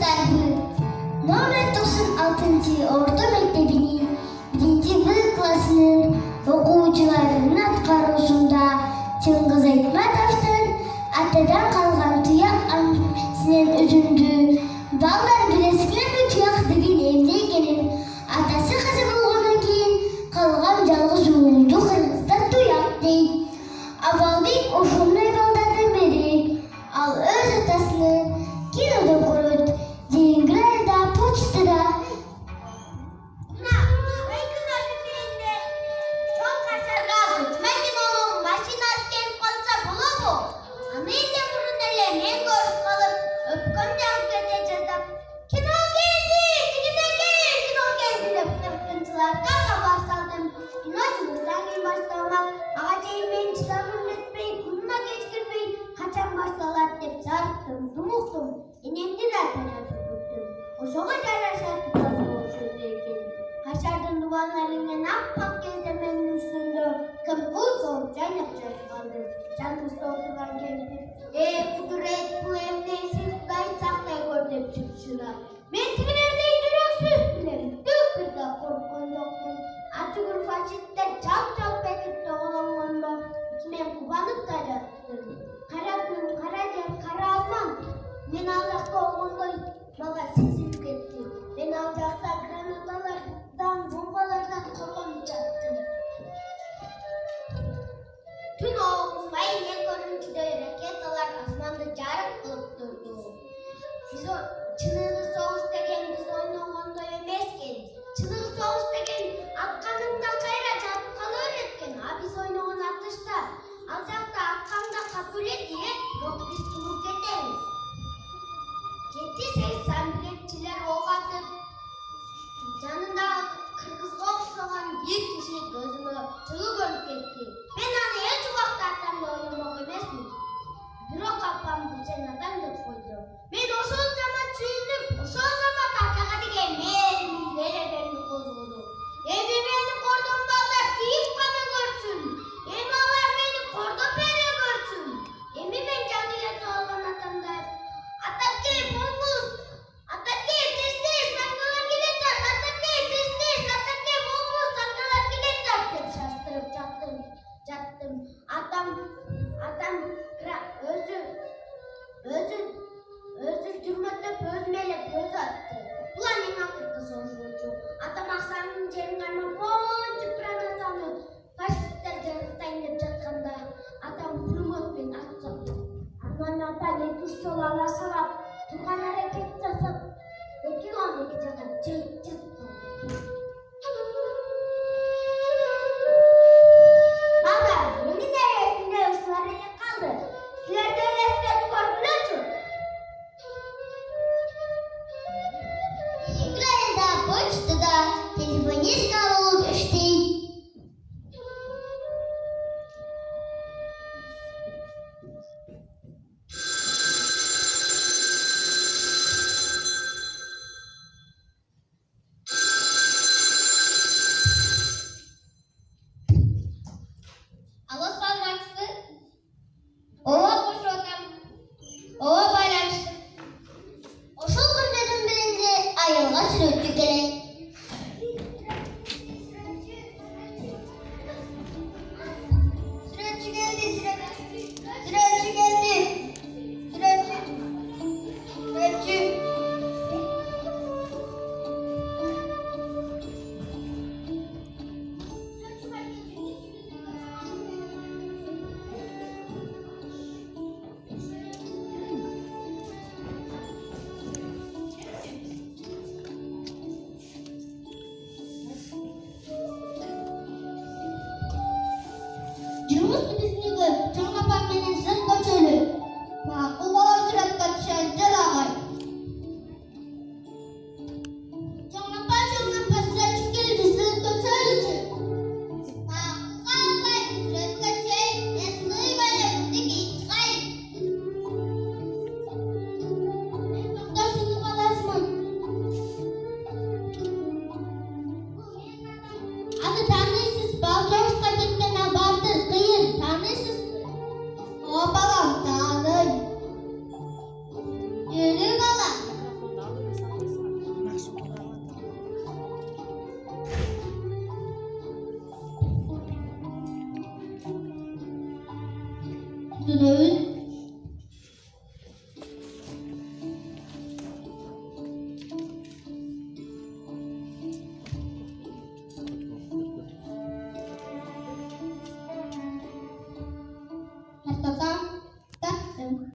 Kızlardı. Номер 96 орто мектебинин 1-В классынын окуучуларынын аткаруусунда Чыңгыз Айтматовдун атадан калган туяк амсинен үзүндү. Балдар билесиңерби туяк деген эмне экенин? Атасы каза болгондон кийин калган жалгыз уулду кыргызда туяк дейт. Абалбек ошондой балдардын бири. Ал өз атасыны кинодо көрөт. Играет почтада. Ошого жараша тугасы болушубуз экен. Кашардын дубандарынын аппак кеземенин үстүндө ким узун жайнап жатканды. Жаныбызда отурган кемпир, кудурет бул эмне сырттай сактай көр деп чыкшырат. Мен тигилердей жүрөксүз билем, түк да корккон жокмун. Атүгүл фашисттер чап бекитте колонгондо мен кубанып да жаттым. Кара күн, кара жер, кара асман. Мен ал жакта болгондой мага сезилип кетти. Мен ал жакта гранаталардан, бомбалардан коркунуп жаттым. Түн оңбай не көрүнчүдөй ракеталар асманды жарык кылып турду. Чыныгы согуш деген биз ойногондой эмес экен. Чыныгы согуш деген атканыңда кайра жатып кала берет, а биз ойногон атышта ал жакта атканда капуле тиет, бирок биз туруп кетебиз. 7-8 самбиретчилер ок атып, жанында кыргызга окшогон бир киши көзүмө жылуу көрүнүп кетти. Мен аны эч убакта атам деп ойломок эмесмин. Бирок апам бул сен атаң деп койду. Мен ошол замат сүйүнүп, ошол замат атага деген мээримдин береберини козгоду. Эми мени кордон балдар тийип гана көрсүн. Эми алар мени кордоп эле көрсүн. Эми мен жамиятта болгон атамда Атаке, болмуз! Атаке, тез-тез, сакалар келеттер! Атаке, тез-тез, атаке, болмуз! Сакалар келеттер! Деп шаштырып жаттым. Атам өзү жүрмөктөп, өзүм эле көз атты. Булар эң акыркы согушчу. Атам аксанын жерин кармап, пончуп гранатаны фашисттер жарыктайын деп жатканда, атам пулеметпен атса. Анан атам 2-3 жолу ала салап, турган аракет жасап, эки жака жейт жатты. Балдар, эмне эсимде ушулар эле калды. Силерде элестетип көргүлөчү. Играет почтада. Телефонистка болуп иштейт. Ошол күндөрдүн биринде айылга сүрөтчү керек. Сүрөтчү келди. Жумуш түзүлүгү чоң апам менен сырт көчөлү. Макул бала сүрөткө түшөн жарагай. Чоң апа сүрөтчү келди, сырт көчөлүчү. Макулбай сүрөт көчөй, мен сыйбай элемдики чыгай. Мен токтошунун баласымын. Аны тааныйсыз, балчоошко кеткен абарды кыйын. Üstüne üstlük